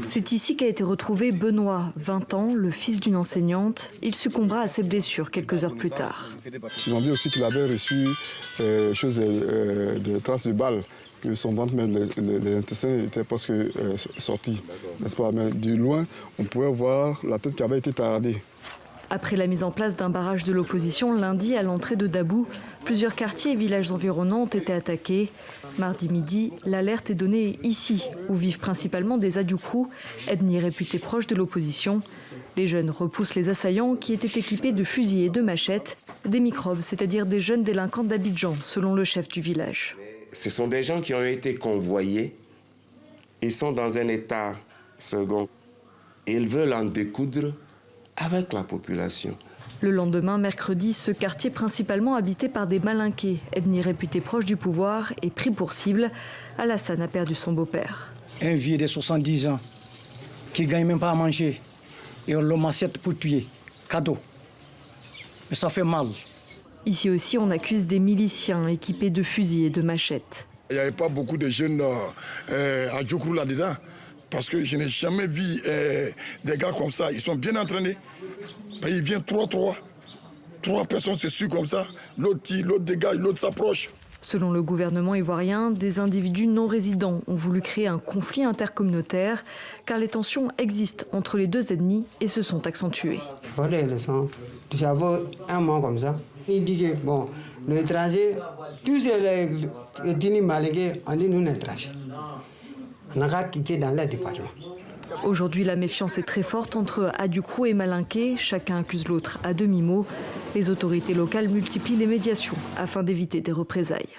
C'est ici qu'a été retrouvé Benoît, 20 ans, le fils d'une enseignante. Il succombera à ses blessures quelques heures plus tard. Ils ont dit aussi qu'il avait reçu des traces de balles, que son ventre, même les intestins étaient presque sortis, n'est-ce pas? Mais du loin, on pouvait voir la tête qui avait été taradée. Après la mise en place d'un barrage de l'opposition lundi à l'entrée de Dabou, plusieurs quartiers et villages environnants ont été attaqués. Mardi midi, l'alerte est donnée ici, où vivent principalement des Adiokrou, ethnie réputée proche de l'opposition. Les jeunes repoussent les assaillants qui étaient équipés de fusils et de machettes, des microbes, c'est-à-dire des jeunes délinquants d'Abidjan, selon le chef du village. Ce sont des gens qui ont été convoyés. Ils sont dans un état second. Ils veulent en découdre avec la population. Le lendemain, mercredi, ce quartier principalement habité par des Malinqués, ethnie réputée proche du pouvoir et pris pour cible, Alassane a perdu son beau-père. Un vieux de 70 ans qui ne gagne même pas à manger et on le massette pour tuer. Cadeau. Mais ça fait mal. Ici aussi, on accuse des miliciens équipés de fusils et de machettes. Il n'y avait pas beaucoup de jeunes à Adiokrou là-dedans. Parce que je n'ai jamais vu des gars comme ça. Ils sont bien entraînés. Ils viennent 3-3. 3 personnes se suivent comme ça. L'autre tire, l'autre dégage, l'autre s'approche. Selon le gouvernement ivoirien, des individus non résidents ont voulu créer un conflit intercommunautaire car les tensions existent entre les deux ethnies et se sont accentuées. Tu savais un mois comme ça. Il dit que bon, l'étranger, tous les ethnies malinquées, on dit nous étrangers. On n'a qu'à quitter dans le département. Aujourd'hui, la méfiance est très forte entre Adiokrou et Malinqué. Chacun accuse l'autre à demi-mot. Les autorités locales multiplient les médiations afin d'éviter des représailles.